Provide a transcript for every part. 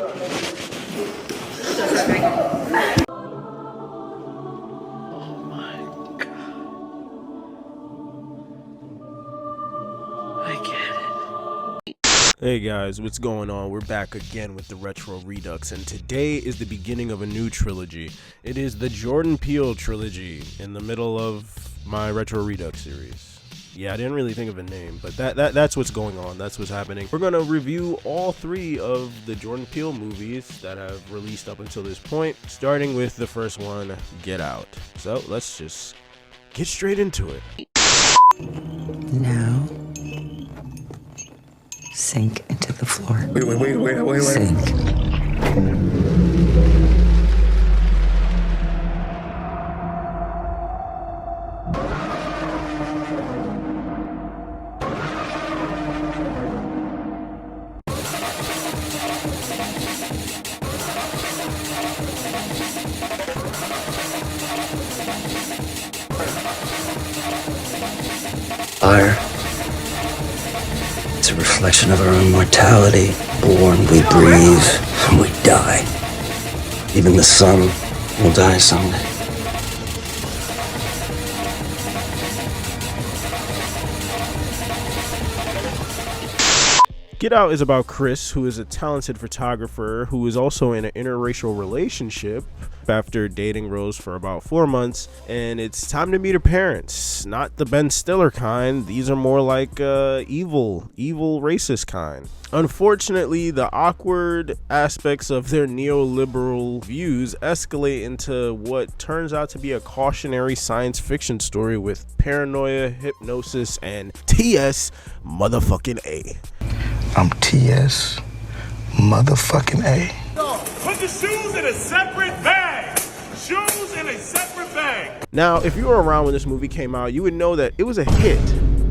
Hey guys, what's going on? We're back again with the Retro Redux, and today is the beginning of a new trilogy. It is the Jordan Peele trilogy in the middle of my Retro Redux series. Yeah, I didn't really think of a name, but that's what's going on. That's what's happening. We're going to review all three of the Jordan Peele movies that have released up until this point, starting with the first one, Get Out. So let's just get straight into it. Now, sink into the floor. Wait. Sink. Fire. It's a reflection of our own mortality. Born, we breathe, and we die. Even the sun will die someday. Get Out is about Chris, who is a talented photographer who is also in an interracial relationship after dating Rose for about 4 months, and it's time to meet her parents. Not the Ben Stiller kind. These are more like evil racist kind. Unfortunately, the awkward aspects of their neoliberal views escalate into what turns out to be a cautionary science fiction story with paranoia, hypnosis, and TS motherfucking A. I'm TS motherfucking A. Put the shoes in a separate bag. Shoes in a separate bag. Now, if you were around when this movie came out, you would know that it was a hit,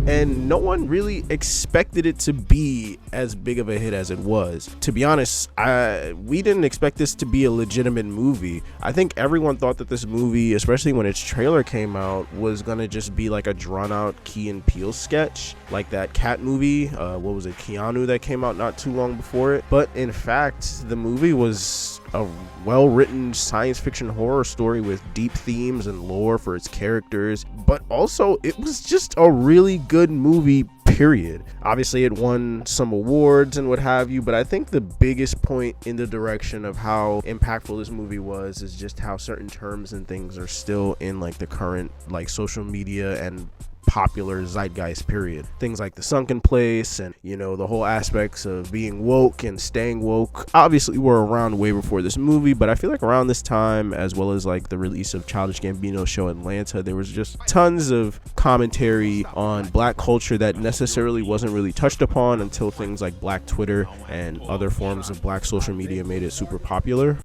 and no one really expected it to be as big of a hit as it was. To be honest, we didn't expect this to be a legitimate movie. I think everyone thought that this movie, especially when its trailer came out, was gonna just be like a drawn-out Key and Peele sketch, like that Cat movie. What was it, Keanu, that came out not too long before it? But in fact, the movie was a well-written science fiction horror story with deep themes and lore for its characters, but also it was just a really good movie, period. Obviously it won some awards and what have you, but I think the biggest point in the direction of how impactful this movie was is just how certain terms and things are still in like the current like social media and popular zeitgeist period. Things like the sunken place and, you know, the whole aspects of being woke and staying woke obviously were around way before this movie, but I feel like around this time, as well as like the release of Childish Gambino's show Atlanta, there was just tons of commentary on black culture that necessarily wasn't really touched upon until things like Black Twitter and other forms of black social media made it super popular.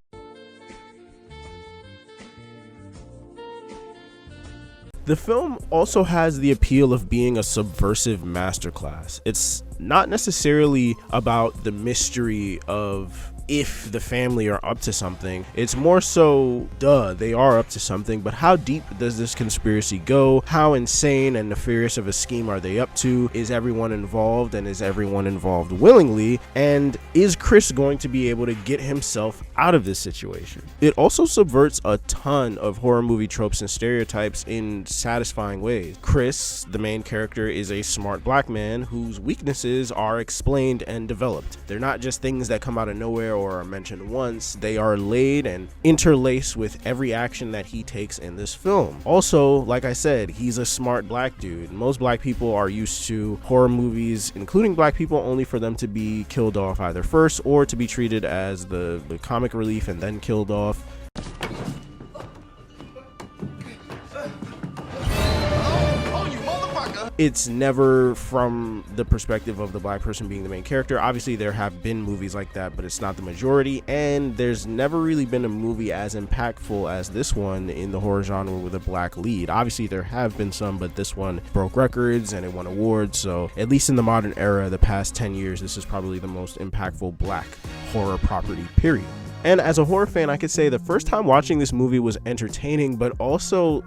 The film also has the appeal of being a subversive masterclass. It's not necessarily about the mystery of if the family are up to something. It's more so, they are up to something, but how deep does this conspiracy go? How insane and nefarious of a scheme are they up to? Is everyone involved, and is everyone involved willingly? And is Chris going to be able to get himself out of this situation? It also subverts a ton of horror movie tropes and stereotypes in satisfying ways. Chris, the main character, is a smart black man whose weaknesses are explained and developed. They're not just things that come out of nowhere or are mentioned once. They are laid and interlaced with every action that he takes in this film. Also, like I said, he's a smart black dude. Most black people are used to horror movies, including black people, only for them to be killed off either first or to be treated as the comic relief and then killed off. It's never from the perspective of the black person being the main character. Obviously there have been movies like that, but it's not the majority, and there's never really been a movie as impactful as this one in the horror genre with a black lead. Obviously there have been some, but this one broke records and it won awards, so at least in the modern era, the past 10 years, this is probably the most impactful black horror property, period. And as a horror fan, I could say the first time watching this movie was entertaining, but also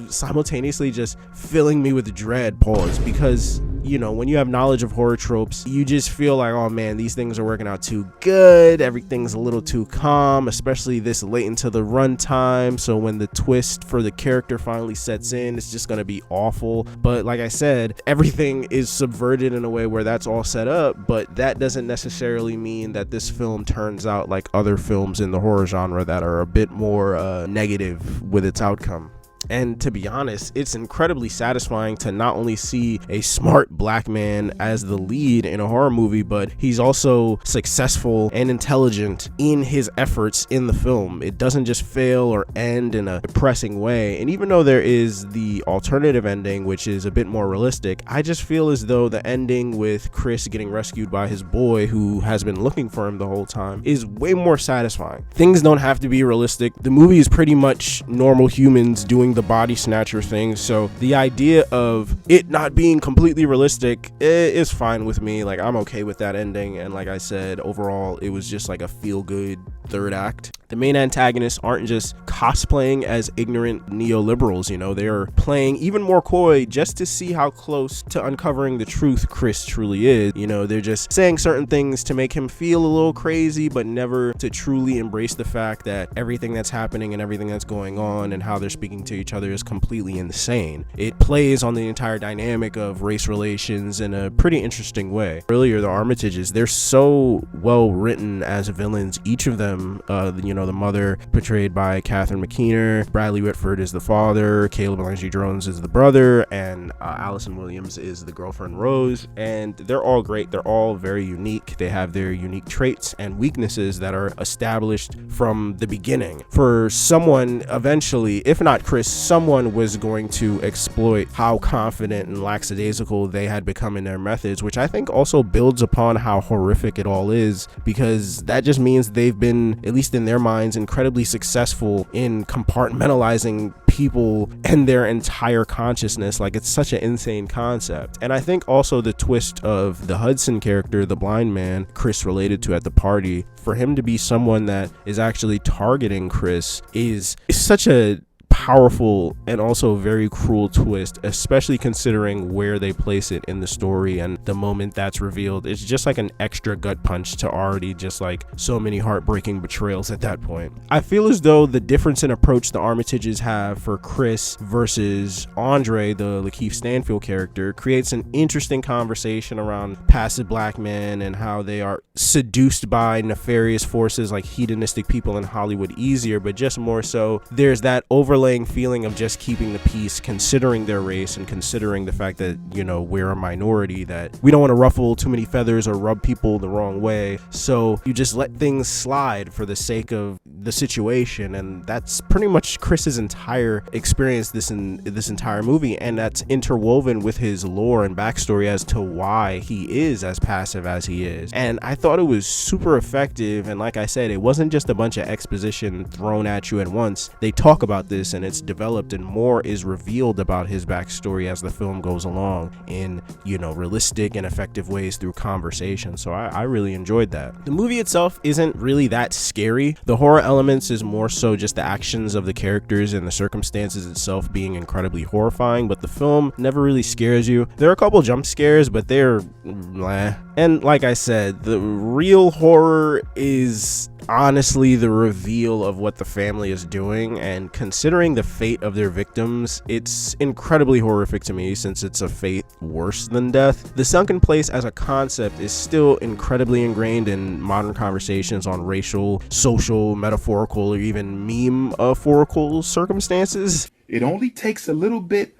simultaneously just filling me with dread, because you know, when you have knowledge of horror tropes, you just feel like, oh man, these things are working out too good. Everything's a little too calm, especially this late into the runtime. So when the twist for the character finally sets in, it's just gonna be awful. But like I said, everything is subverted in a way where that's all set up, but that doesn't necessarily mean that this film turns out like other films in the horror genre that are a bit more negative with its outcome. And to be honest, it's incredibly satisfying to not only see a smart black man as the lead in a horror movie, but he's also successful and intelligent in his efforts in the film. It doesn't just fail or end in a depressing way. And even though there is the alternative ending, which is a bit more realistic, I just feel as though the ending with Chris getting rescued by his boy who has been looking for him the whole time is way more satisfying. Things don't have to be realistic. The movie is pretty much normal humans doing the body snatcher thing, so the idea of it not being completely realistic is fine with me. Like, I'm okay with that ending, and like I said, overall it was just like a feel-good third act. The main antagonists aren't just cosplaying as ignorant neoliberals, you know, they're playing even more coy just to see how close to uncovering the truth Chris truly is. You know, they're just saying certain things to make him feel a little crazy, but never to truly embrace the fact that everything that's happening and everything that's going on and how they're speaking to each other is completely insane. It plays on the entire dynamic of race relations in a pretty interesting way. Earlier, the Armitages, they're so well written as villains. Each of them, you know, the mother portrayed by Catherine McKeener, Bradley Whitford is the father, Caleb Langey Jones is the brother, and Allison Williams is the girlfriend Rose. And they're all great. They're all very unique. They have their unique traits and weaknesses that are established from the beginning. For someone eventually, if not Chris, someone was going to exploit how confident and lackadaisical they had become in their methods, which I think also builds upon how horrific it all is, because that just means they've been, at least in their minds, incredibly successful in compartmentalizing people and their entire consciousness. Like, it's such an insane concept. And I think also the twist of the Hudson character, the blind man Chris related to at the party, for him to be someone that is actually targeting Chris is such a powerful and also very cruel twist, especially considering where they place it in the story and the moment that's revealed. It's just like an extra gut punch to already just like so many heartbreaking betrayals at that point. I feel as though the difference in approach the Armitages have for Chris versus Andre, the Lakeith Stanfield character, creates an interesting conversation around passive black men and how they are seduced by nefarious forces like hedonistic people in Hollywood easier, but just more so there's that overlaying feeling of just keeping the peace, considering their race and considering the fact that, you know, we're a minority, that we don't want to ruffle too many feathers or rub people the wrong way, so you just let things slide for the sake of the situation. And that's pretty much Chris's entire experience this entire movie, and that's interwoven with his lore and backstory as to why he is as passive as he is. And I thought it was super effective, and like I said, it wasn't just a bunch of exposition thrown at you at once. They talk about this and it's developed, and more is revealed about his backstory as the film goes along in, you know, realistic and effective ways through conversation. So I really enjoyed that. The movie itself isn't really that scary. The horror elements is more so just the actions of the characters and the circumstances itself being incredibly horrifying, but the film never really scares you. There are a couple jump scares, but they're blah. And like I said, the real horror is honestly the reveal of what the family is doing, and considering the fate of their victims, it's incredibly horrific to me, since it's a fate worse than death. The sunken place as a concept is still incredibly ingrained in modern conversations on racial, social, metaphorical, or even meme-phorical circumstances. It only takes a little bit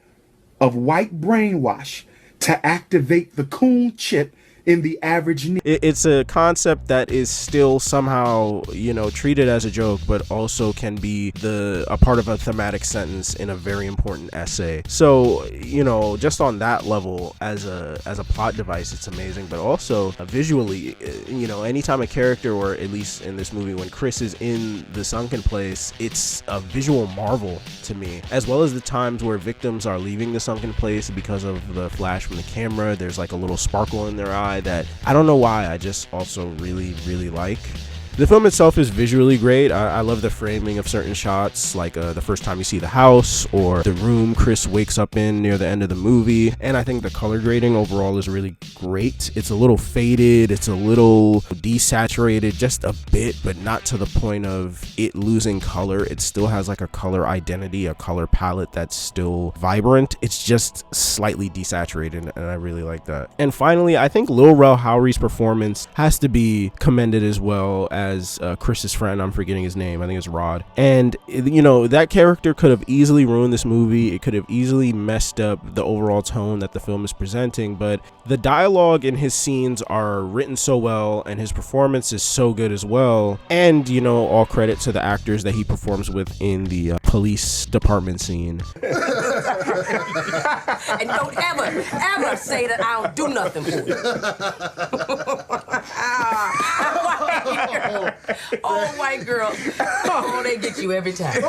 of white brainwash to activate the coon chip in the average. It's a concept that is still somehow, you know, treated as a joke, but also can be a part of a thematic sentence in a very important essay. So, you know, just on that level, as a plot device, it's amazing, but also visually, you know, anytime a character, or at least in this movie when Chris is in the sunken place, it's a visual marvel to me, as well as the times where victims are leaving the sunken place because of the flash from the camera. There's like a little sparkle in their eye that I don't know why, I just also really like. The film itself is visually great. I love the framing of certain shots, like the first time you see the house or the room Chris wakes up in near the end of the movie. And I think the color grading overall is really great. It's a little faded, it's a little desaturated just a bit, but not to the point of it losing color. It still has like a color identity, a color palette that's still vibrant. It's just slightly desaturated, and I really like that. And finally, I think Lil Rel Howery's performance has to be commended as well as Chris's friend. I'm forgetting his name. I think it's Rod. And you know, that character could have easily ruined this movie. It could have easily messed up the overall tone that the film is presenting, but the dialogue in his scenes are written so well, and his performance is so good as well. And you know, all credit to the actors that he performs with in the police department scene. And don't ever say that I don't do nothing for you. Oh, white girl. Oh, they get you every time.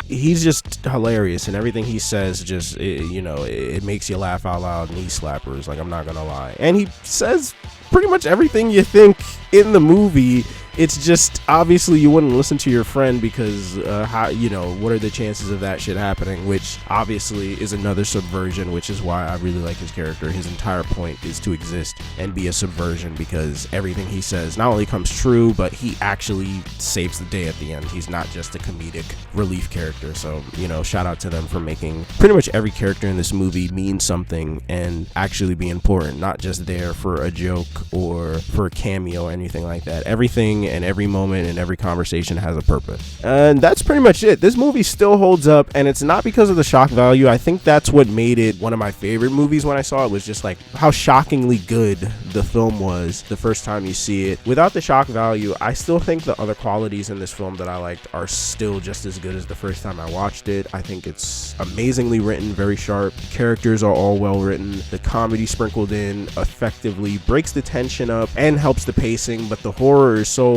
He's just hilarious, and everything he says just, it makes you laugh out loud. Knee slappers, like, I'm not gonna lie. And he says pretty much everything you think in the movie. It's just, obviously you wouldn't listen to your friend because what are the chances of that shit happening, which obviously is another subversion, which is why I really like his character. His entire point is to exist and be a subversion, because everything he says not only comes true, but he actually saves the day at the end. He's not just a comedic relief character. So, shout out to them for making pretty much every character in this movie mean something and actually be important, not just there for a joke or for a cameo or anything like that. Everything and every moment and every conversation has a purpose. And that's pretty much it. This movie still holds up, and it's not because of the shock value. I think that's what made it one of my favorite movies when I saw it, was just like how shockingly good the film was the first time you see it. Without the shock value, I still think the other qualities in this film that I liked are still just as good as the first time I watched it. I think it's amazingly written, very sharp. The characters are all well written. The comedy sprinkled in effectively breaks the tension up and helps the pacing, but the horror is so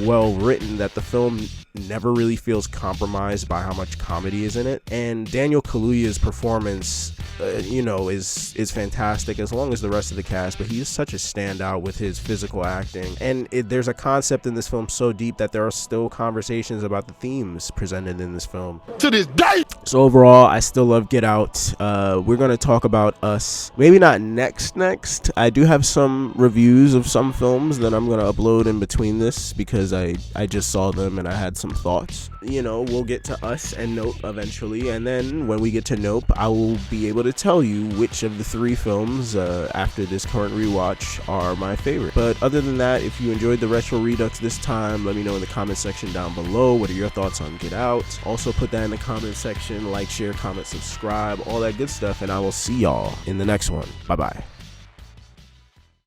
well written that the film never really feels compromised by how much comedy is in it. And Daniel Kaluuya's performance is fantastic, as long as the rest of the cast, but he is such a standout with his physical acting. And there's a concept in this film so deep that there are still conversations about the themes presented in this film to this day. So overall, I still love Get Out. We're going to talk about Us, maybe not next. I do have some reviews of some films that I'm going to upload in between this, because I just saw them and I had some thoughts. We'll get to Us and Nope eventually, and then when we get to Nope, I will be able to tell you which of the three films after this current rewatch are my favorite. But other than that, if you enjoyed the Retro Redux this time, let me know in the comment section down below. What are your thoughts on Get Out? Also put that in the comment section. Like, share, comment, subscribe, all that good stuff, and I will see y'all in the next one. Bye bye.